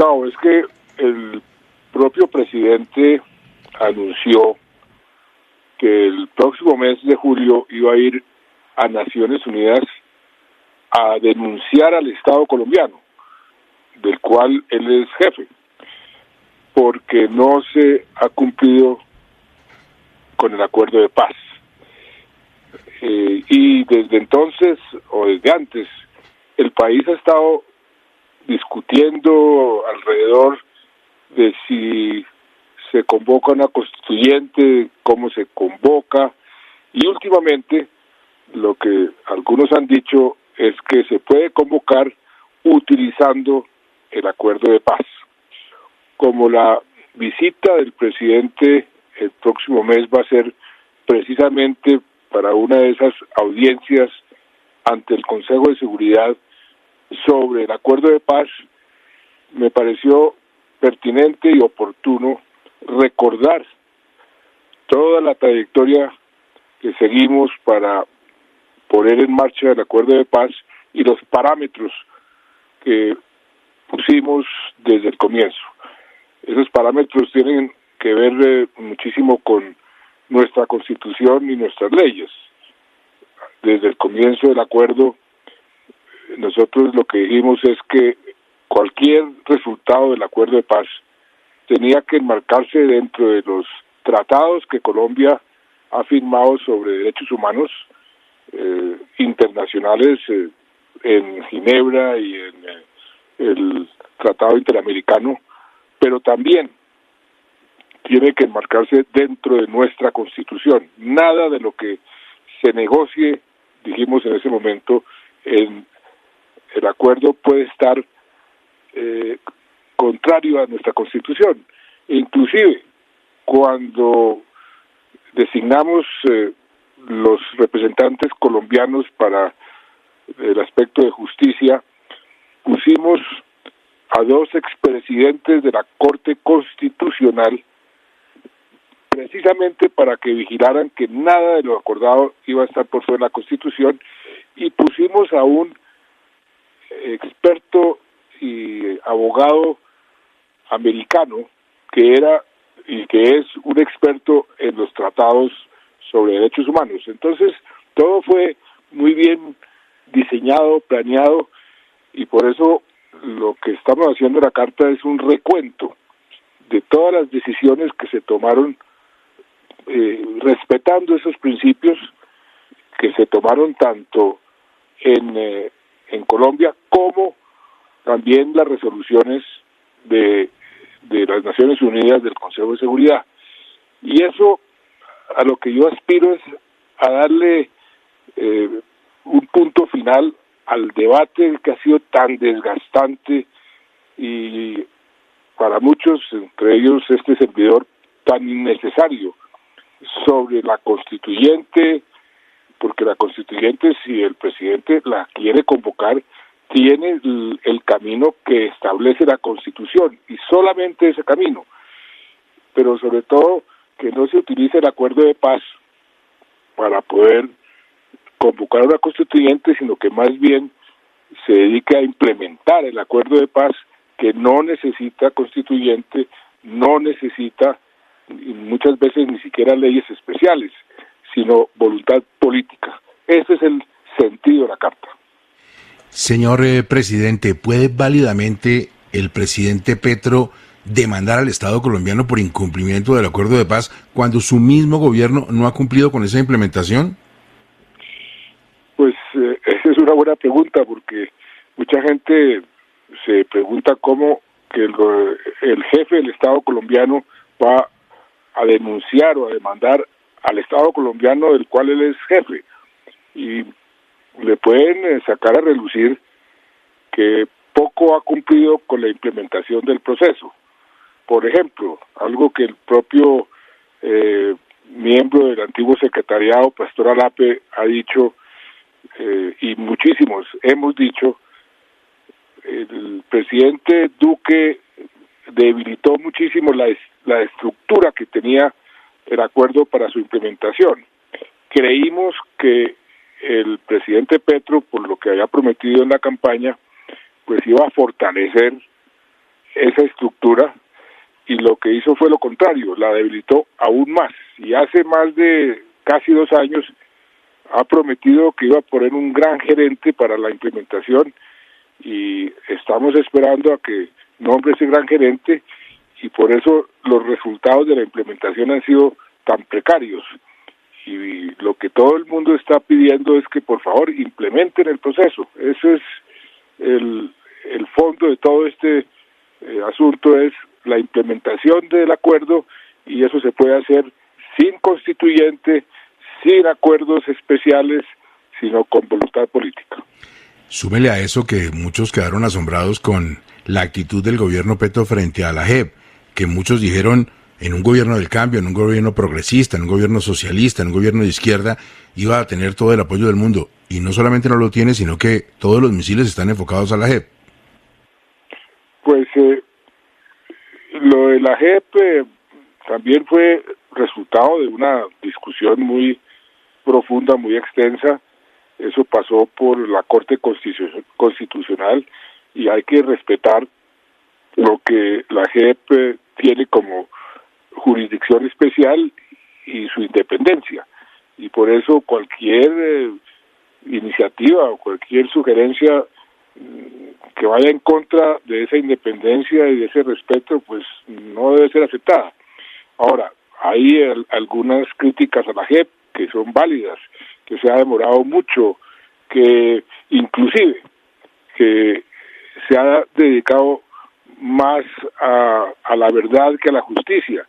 Gustavo, es que el propio presidente anunció que el próximo mes de julio iba a ir a Naciones Unidas a denunciar al Estado colombiano, del cual él es jefe, porque no se ha cumplido con el acuerdo de paz. Y desde entonces, o desde antes, el país ha estado discutiendo alrededor de si se convoca una constituyente, cómo se convoca, y últimamente lo que algunos han dicho es que se puede convocar utilizando el acuerdo de paz. Como la visita del presidente el próximo mes va a ser precisamente para una de esas audiencias ante el Consejo de Seguridad sobre el acuerdo de paz, me pareció pertinente y oportuno recordar toda la trayectoria que seguimos para poner en marcha el acuerdo de paz y los parámetros que pusimos desde el comienzo. Esos parámetros tienen que ver muchísimo con nuestra Constitución y nuestras leyes. Desde el comienzo del acuerdo, nosotros lo que dijimos es que cualquier resultado del acuerdo de paz tenía que enmarcarse dentro de los tratados que Colombia ha firmado sobre derechos humanos internacionales en Ginebra y en el Tratado Interamericano, pero también tiene que enmarcarse dentro de nuestra Constitución. Nada de lo que se negocie, dijimos en ese momento, en el acuerdo puede estar contrario a nuestra Constitución. Inclusive, cuando designamos los representantes colombianos para el aspecto de justicia, pusimos a dos expresidentes de la Corte Constitucional precisamente para que vigilaran que nada de lo acordado iba a estar por fuera de la Constitución, y pusimos a un experto y abogado americano que era y que es un experto en los tratados sobre derechos humanos. Entonces, todo fue muy bien diseñado, planeado, y por eso lo que estamos haciendo en la carta es un recuento de todas las decisiones que se tomaron respetando esos principios que se tomaron tanto en Colombia como también las resoluciones de las Naciones Unidas del Consejo de Seguridad. Y eso a lo que yo aspiro es a darle un punto final al debate que ha sido tan desgastante y para muchos, entre ellos este servidor, tan innecesario, sobre la constituyente, porque la constituyente, si el presidente la quiere convocar, tiene el camino que establece la Constitución, y solamente ese camino, pero sobre todo que no se utilice el acuerdo de paz para poder convocar a una constituyente, sino que más bien se dedique a implementar el acuerdo de paz, que no necesita constituyente, no necesita y muchas veces ni siquiera leyes especiales, sino voluntad política. Ese es el sentido de la carta. Señor presidente, ¿puede válidamente el presidente Petro demandar al Estado colombiano por incumplimiento del acuerdo de paz cuando su mismo gobierno no ha cumplido con esa implementación? Pues esa es una buena pregunta, porque mucha gente se pregunta cómo que el jefe del Estado colombiano va a denunciar o a demandar al Estado colombiano del cual él es jefe, y le pueden sacar a relucir que poco ha cumplido con la implementación del proceso. Por ejemplo, algo que el propio miembro del antiguo secretariado, Pastor Alape, ha dicho, y muchísimos hemos dicho, el presidente Duque debilitó muchísimo la estructura que tenía el acuerdo para su implementación. Creímos que el presidente Petro, por lo que había prometido en la campaña, pues iba a fortalecer esa estructura y lo que hizo fue lo contrario, la debilitó aún más. Y hace más de casi 2 años ha prometido que iba a poner un gran gerente para la implementación y estamos esperando a que nombre ese gran gerente y por eso los resultados de la implementación han sido tan precarios. Y lo que todo el mundo está pidiendo es que por favor implementen el proceso. Eso es el fondo de todo este asunto, es la implementación del acuerdo, y eso se puede hacer sin constituyente, sin acuerdos especiales, sino con voluntad política. Súmele a eso que muchos quedaron asombrados con la actitud del gobierno Petro frente a la JEP, que muchos dijeron en un gobierno del cambio, en un gobierno progresista, en un gobierno socialista, en un gobierno de izquierda, iba a tener todo el apoyo del mundo. Y no solamente no lo tiene, sino que todos los misiles están enfocados a la JEP. Pues lo de la JEP también fue resultado de una discusión muy profunda, muy extensa. Eso pasó por la Corte Constitucional y hay que respetar lo que la JEP tiene como jurisdicción especial y su independencia. Y por eso cualquier iniciativa o cualquier sugerencia que vaya en contra de esa independencia y de ese respeto, pues no debe ser aceptada. Ahora, hay algunas críticas a la JEP que son válidas, que se ha demorado mucho, que inclusive que se ha dedicado más a la verdad que a la justicia.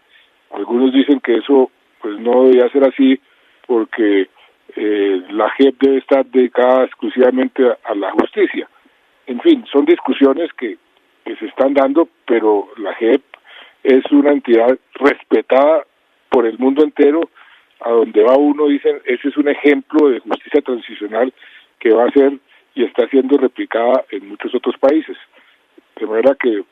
Algunos dicen que eso pues no debería ser así porque la JEP debe estar dedicada exclusivamente a la justicia. En fin, son discusiones que se están dando, pero la JEP es una entidad respetada por el mundo entero. A donde va uno dicen, ese es un ejemplo de justicia transicional que va a ser y está siendo replicada en muchos otros países. De manera que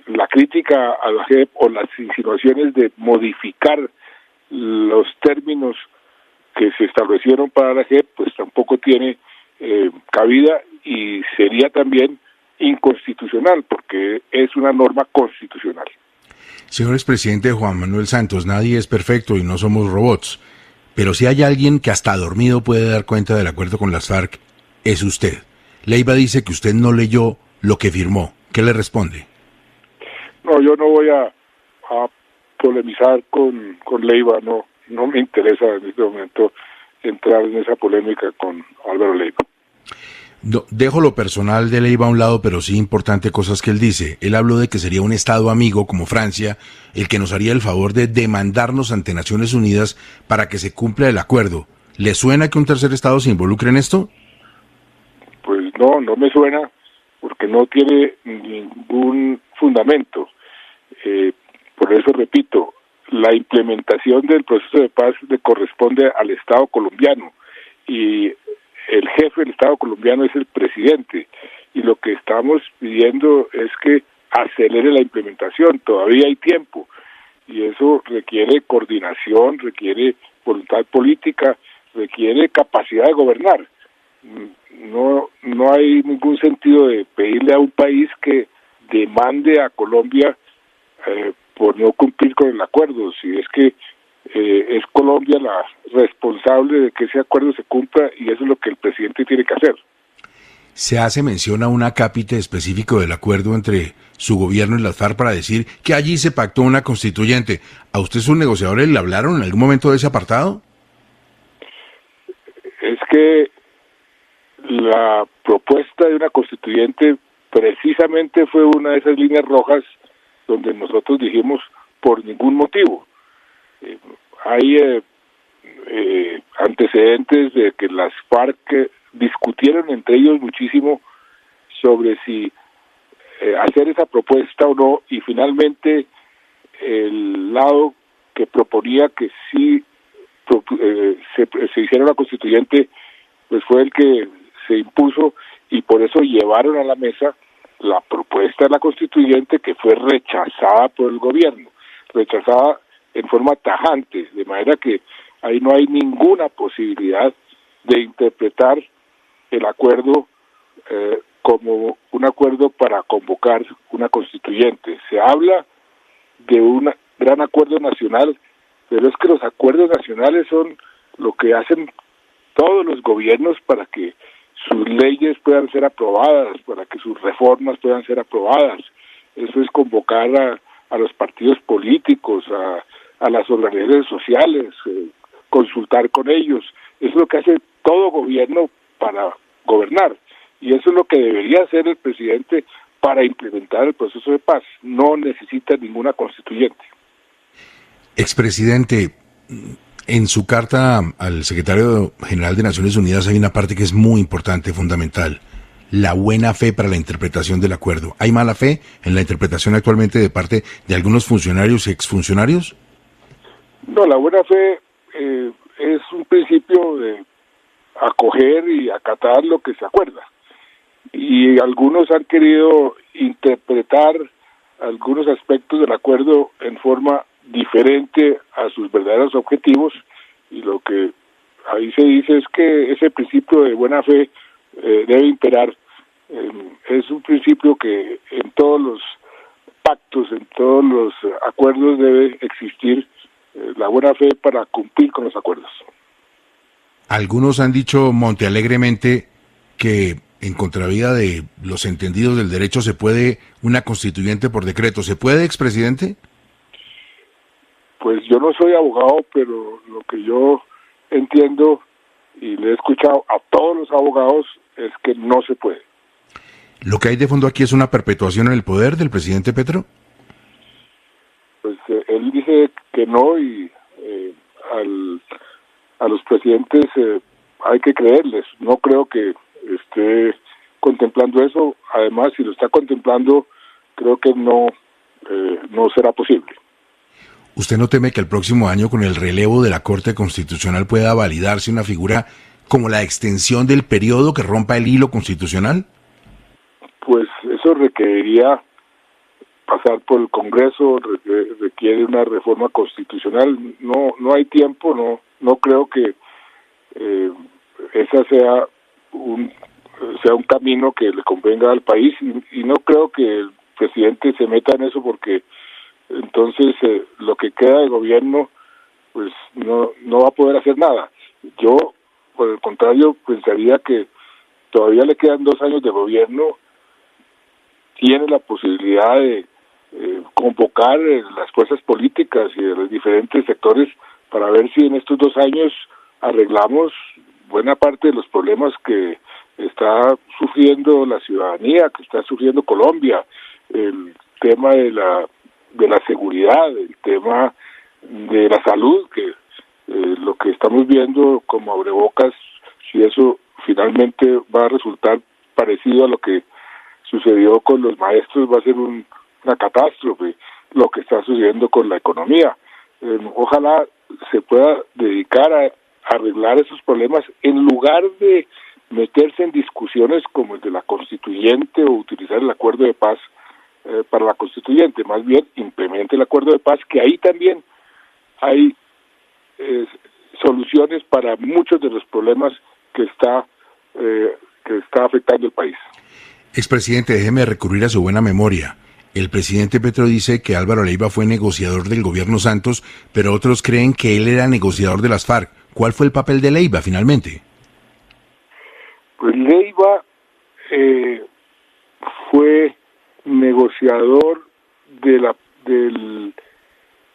la crítica a la JEP o las insinuaciones de modificar los términos que se establecieron para la JEP, pues tampoco tiene cabida y sería también inconstitucional porque es una norma constitucional. Señor expresidente Juan Manuel Santos, nadie es perfecto y no somos robots, pero si hay alguien que hasta dormido puede dar cuenta del acuerdo con las FARC, es usted. Leiva dice que usted no leyó lo que firmó. ¿Qué le responde? No, yo no voy a polemizar con Leiva, no me interesa en este momento entrar en esa polémica con Álvaro Leiva. No, dejo lo personal de Leiva a un lado, pero sí importante cosas que él dice. Él habló de que sería un Estado amigo como Francia el que nos haría el favor de demandarnos ante Naciones Unidas para que se cumpla el acuerdo. ¿Le suena que un tercer Estado se involucre en esto? Pues no me suena porque no tiene ningún fundamento. Por eso repito, la implementación del proceso de paz le corresponde al Estado colombiano y el jefe del Estado colombiano es el presidente, y lo que estamos pidiendo es que acelere la implementación. Todavía hay tiempo, y eso requiere coordinación, requiere voluntad política, requiere capacidad de gobernar. No hay ningún sentido de pedirle a un país que demande a Colombia por no cumplir con el acuerdo, si es que es Colombia la responsable de que ese acuerdo se cumpla, y eso es lo que el presidente tiene que hacer. Se hace mención a un acápite específico del acuerdo entre su gobierno y las FARC para decir que allí se pactó una constituyente. ¿A usted sus negociadores le hablaron en algún momento de ese apartado? Es que la propuesta de una constituyente precisamente fue una de esas líneas rojas donde nosotros dijimos por ningún motivo. Hay antecedentes de que las FARC discutieron entre ellos muchísimo sobre si hacer esa propuesta o no, y finalmente el lado que proponía que sí se hiciera una constituyente, pues fue el que se impuso, y por eso llevaron a la mesa la propuesta de la constituyente, que fue rechazada por el gobierno, rechazada en forma tajante, de manera que ahí no hay ninguna posibilidad de interpretar el acuerdo como un acuerdo para convocar una constituyente. Se habla de un gran acuerdo nacional, pero es que los acuerdos nacionales son lo que hacen todos los gobiernos para que sus leyes puedan ser aprobadas, para que sus reformas puedan ser aprobadas. Eso es convocar a los partidos políticos, a las organizaciones sociales, consultar con ellos. Eso es lo que hace todo gobierno para gobernar. Y eso es lo que debería hacer el presidente para implementar el proceso de paz. No necesita ninguna constituyente. Expresidente, en su carta al secretario general de Naciones Unidas hay una parte que es muy importante, fundamental: la buena fe para la interpretación del acuerdo. ¿Hay mala fe en la interpretación actualmente de parte de algunos funcionarios y exfuncionarios? No, la buena fe es un principio de acoger y acatar lo que se acuerda. Y algunos han querido interpretar algunos aspectos del acuerdo en forma diferente a sus verdaderos objetivos, y lo que ahí se dice es que ese principio de buena fe debe imperar. Es un principio que en todos los pactos, en todos los acuerdos debe existir la buena fe para cumplir con los acuerdos. Algunos han dicho montealegremente que en contravía de los entendidos del derecho se puede una constituyente por decreto. ¿Se puede, expresidente? Pues yo no soy abogado, pero lo que yo entiendo y le he escuchado a todos los abogados es que no se puede. ¿Lo que hay de fondo aquí es una perpetuación en el poder del presidente Petro? Pues él dice que no, y a los presidentes hay que creerles. No creo que esté contemplando eso. Además, si lo está contemplando, creo que no será posible. ¿Usted no teme que el próximo año, con el relevo de la Corte Constitucional, pueda validarse una figura como la extensión del periodo que rompa el hilo constitucional? Pues eso requeriría pasar por el Congreso, requiere una reforma constitucional. No hay tiempo, no creo que esa sea un camino que le convenga al país, y no creo que el presidente se meta en eso, porque entonces lo que queda de gobierno pues no va a poder hacer nada. Yo, por el contrario, pensaría que todavía le quedan 2 años de gobierno. Tiene la posibilidad de convocar las fuerzas políticas y de los diferentes sectores para ver si en estos 2 años arreglamos buena parte de los problemas que está sufriendo la ciudadanía, que está sufriendo Colombia, el tema de la seguridad, el tema de la salud, que lo que estamos viendo como abrebocas, si eso finalmente va a resultar parecido a lo que sucedió con los maestros, va a ser una catástrofe. Lo que está sucediendo con la economía. Ojalá se pueda dedicar a arreglar esos problemas en lugar de meterse en discusiones como el de la constituyente o utilizar el acuerdo de paz para la constituyente. Más bien implemente el acuerdo de paz, que ahí también hay soluciones para muchos de los problemas que está afectando el país. Expresidente, déjeme recurrir a su buena memoria. El presidente Petro dice que Álvaro Leiva fue negociador del gobierno Santos, pero otros creen que él era negociador de las FARC. ¿Cuál fue el papel de Leiva finalmente? Pues Leiva fue negociador del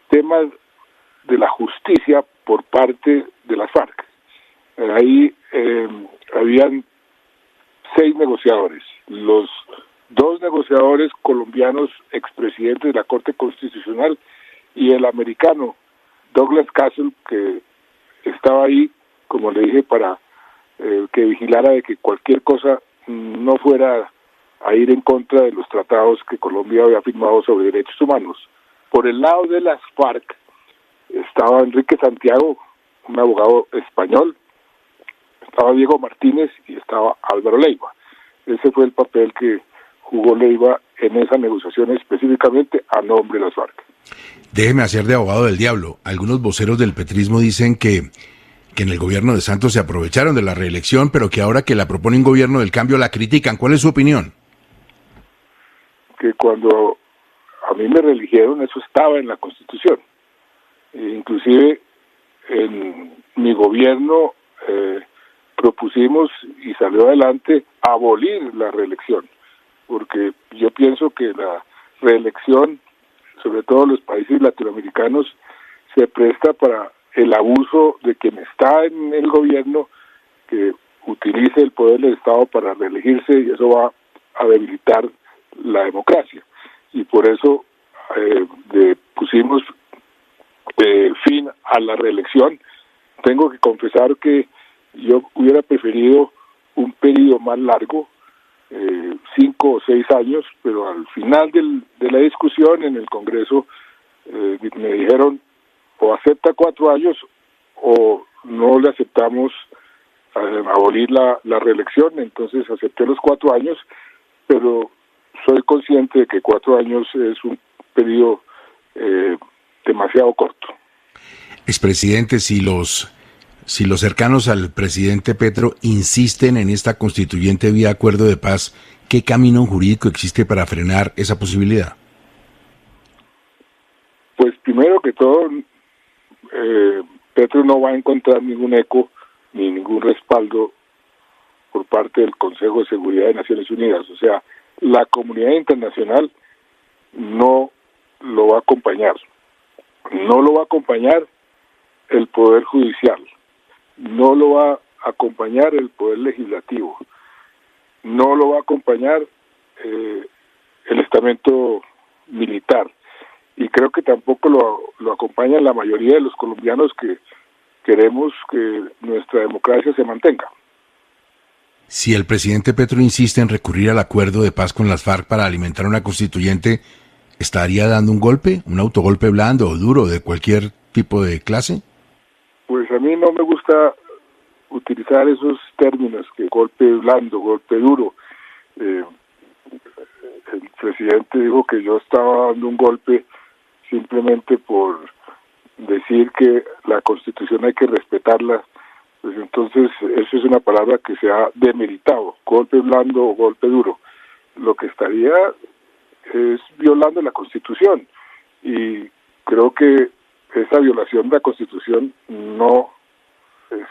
tema de la justicia por parte de las FARC. Ahí habían 6 negociadores. Los 2 negociadores colombianos expresidentes de la Corte Constitucional y el americano Douglas Castle, que estaba ahí, como le dije, para que vigilara de que cualquier cosa no fuera a ir en contra de los tratados que Colombia había firmado sobre derechos humanos. Por el lado de las FARC estaba Enrique Santiago, un abogado español, estaba Diego Martínez y estaba Álvaro Leiva. Ese fue el papel que jugó Leiva en esa negociación, específicamente a nombre de las FARC. Déjeme hacer de abogado del diablo. Algunos voceros del petrismo dicen que que en el gobierno de Santos se aprovecharon de la reelección, pero que ahora que la propone un gobierno del cambio la critican. ¿Cuál es su opinión? Que cuando a mí me reeligieron, eso estaba en la Constitución. Inclusive en mi gobierno propusimos y salió adelante abolir la reelección, porque yo pienso que la reelección, sobre todo en los países latinoamericanos, se presta para el abuso de quien está en el gobierno, que utilice el poder del Estado para reelegirse, y eso va a debilitar la democracia. Y por eso pusimos fin a la reelección. Tengo que confesar que yo hubiera preferido un periodo más largo, 5 o 6 años, pero al final de la discusión en el Congreso me dijeron: o acepta 4 años o no le aceptamos abolir la reelección. Entonces acepté los 4 años, pero soy consciente de que 4 años es un periodo demasiado corto. Expresidente, si los cercanos al presidente Petro insisten en esta constituyente vía acuerdo de paz, ¿qué camino jurídico existe para frenar esa posibilidad? Pues primero que todo, Petro no va a encontrar ningún eco ni ningún respaldo por parte del Consejo de Seguridad de Naciones Unidas. O sea, la comunidad internacional no lo va a acompañar. No lo va a acompañar el Poder Judicial. No lo va a acompañar el Poder Legislativo. No lo va a acompañar el estamento militar. Y creo que tampoco lo acompaña la mayoría de los colombianos que queremos que nuestra democracia se mantenga. Si el presidente Petro insiste en recurrir al acuerdo de paz con las FARC para alimentar una constituyente, ¿estaría dando un golpe, un autogolpe blando o duro de cualquier tipo de clase? Pues a mí no me gusta utilizar esos términos, que golpe blando, golpe duro. El presidente dijo que yo estaba dando un golpe simplemente por decir que la Constitución hay que respetarla. Pues entonces esa es una palabra que se ha demeritado, golpe blando o golpe duro. Lo que estaría es violando la Constitución, y creo que esa violación de la Constitución no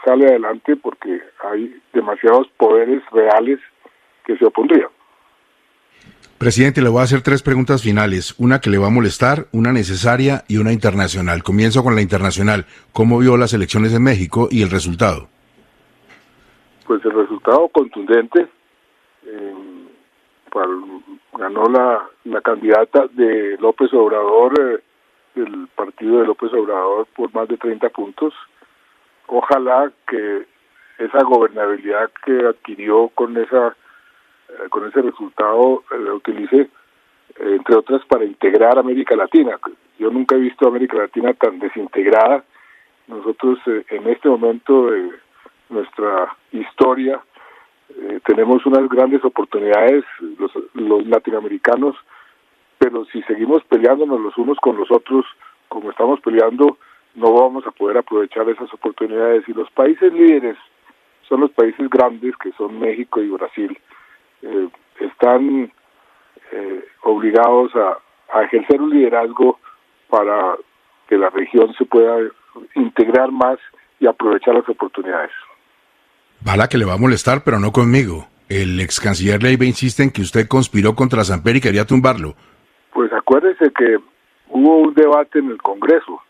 sale adelante porque hay demasiados poderes reales que se opondrían. Presidente, le voy a hacer 3 preguntas finales, una que le va a molestar, una necesaria y una internacional. Comienzo con la internacional. ¿Cómo vio las elecciones en México y el resultado? Pues el resultado contundente. Ganó la candidata de López Obrador, del partido de López Obrador, por más de 30 puntos. Ojalá que esa gobernabilidad que adquirió con ese resultado la utilice, entre otras, para integrar a América Latina. Yo nunca he visto a América Latina tan desintegrada. Nosotros en este momento de nuestra historia tenemos unas grandes oportunidades, los latinoamericanos, pero si seguimos peleándonos los unos con los otros como estamos peleando, no vamos a poder aprovechar esas oportunidades. Y los países líderes son los países grandes, que son México y Brasil. Están obligados a ejercer un liderazgo para que la región se pueda integrar más y aprovechar las oportunidades. Bala, que le va a molestar, pero no conmigo. El ex canciller Leiva insiste en que usted conspiró contra Samper y quería tumbarlo. Pues acuérdese que hubo un debate en el Congreso,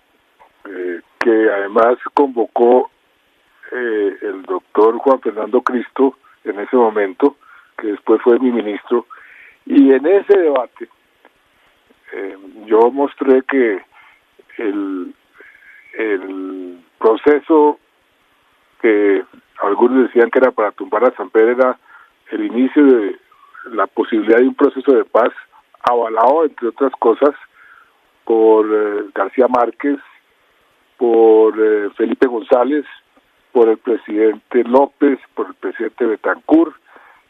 que además convocó el doctor Juan Fernando Cristo en ese momento, que después fue mi ministro, y en ese debate yo mostré que el proceso que algunos decían que era para tumbar a Samper era el inicio de la posibilidad de un proceso de paz avalado, entre otras cosas, por García Márquez, por Felipe González, por el presidente López, por el presidente Betancourt,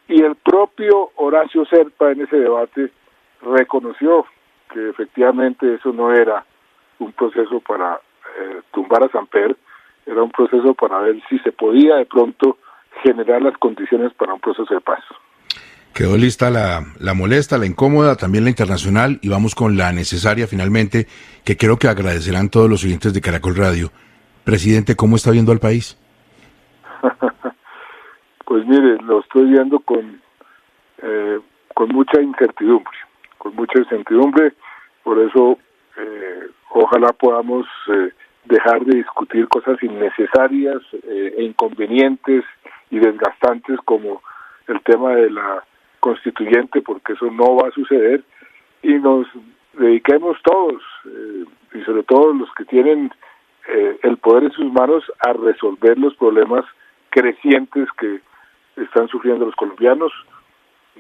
y el propio Horacio Serpa en ese debate reconoció que efectivamente eso no era un proceso para tumbar a Samper, era un proceso para ver si se podía de pronto generar las condiciones para un proceso de paz. Quedó lista la molesta, la incómoda, también la internacional, y vamos con la necesaria finalmente, que creo que agradecerán todos los oyentes de Caracol Radio. Presidente, ¿cómo está viendo al país? Pues mire, lo estoy viendo con mucha incertidumbre, por eso ojalá podamos dejar de discutir cosas innecesarias e inconvenientes y desgastantes como el tema de la constituyente, porque eso no va a suceder, y nos dediquemos todos, y sobre todo los que tienen el poder en sus manos, a resolver los problemas crecientes que están sufriendo los colombianos.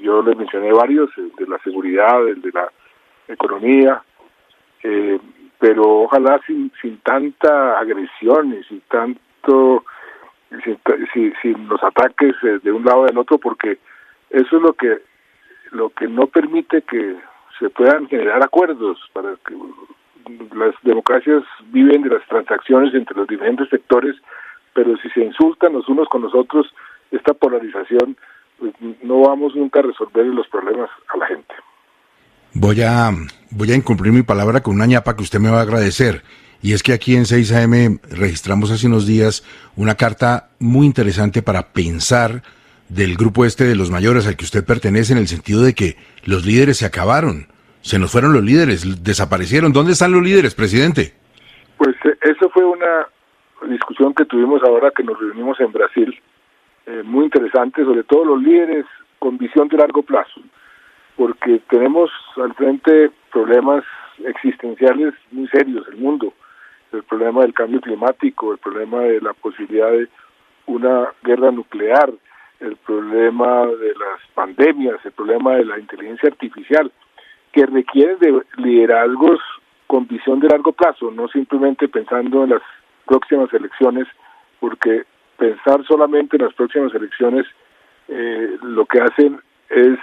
Yo les mencioné varios, el de la seguridad, el de la economía, pero ojalá sin tanta agresión y sin los ataques de un lado y del otro, porque eso es lo que no permite que se puedan generar acuerdos. Para que las democracias viven de las transacciones entre los diferentes sectores, pero si se insultan los unos con los otros, esta polarización, pues no vamos nunca a resolver los problemas a la gente. Voy a incumplir mi palabra con una ñapa que usted me va a agradecer, y es que aquí en 6 AM registramos hace unos días una carta muy interesante para pensar del grupo de los mayores al que usted pertenece, en el sentido de que los líderes se acabaron, se nos fueron los líderes, desaparecieron. ¿Dónde están los líderes, presidente? Pues eso fue una discusión que tuvimos ahora que nos reunimos en Brasil, muy interesante, sobre todo los líderes con visión de largo plazo, porque tenemos al frente problemas existenciales muy serios en el mundo, el problema del cambio climático, el problema de la posibilidad de una guerra nuclear, el problema de las pandemias, el problema de la inteligencia artificial, que requieren de liderazgos con visión de largo plazo, no simplemente pensando en las próximas elecciones, porque pensar solamente en las próximas elecciones lo que hacen es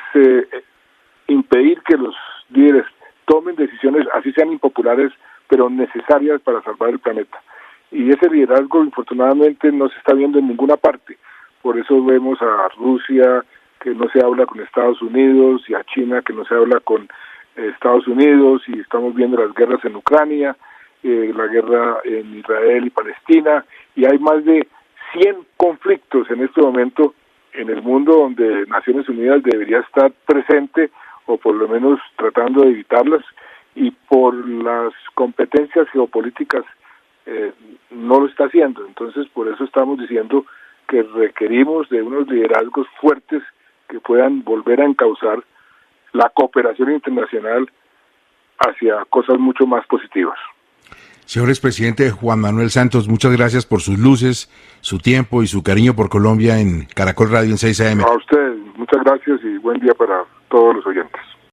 impedir que los líderes tomen decisiones, así sean impopulares, pero necesarias para salvar el planeta. Y ese liderazgo, infortunadamente, no se está viendo en ninguna parte. Por eso vemos a Rusia que no se habla con Estados Unidos, y a China que no se habla con Estados Unidos, y estamos viendo las guerras en Ucrania, la guerra en Israel y Palestina, y hay más de 100 conflictos en este momento en el mundo donde Naciones Unidas debería estar presente, o por lo menos tratando de evitarlas, y por las competencias geopolíticas no lo está haciendo. Entonces, por eso estamos diciendo que requerimos de unos liderazgos fuertes que puedan volver a encauzar la cooperación internacional hacia cosas mucho más positivas. Señor expresidente Juan Manuel Santos, muchas gracias por sus luces, su tiempo y su cariño por Colombia en Caracol Radio en 6 AM. A usted, muchas gracias y buen día para todos los oyentes.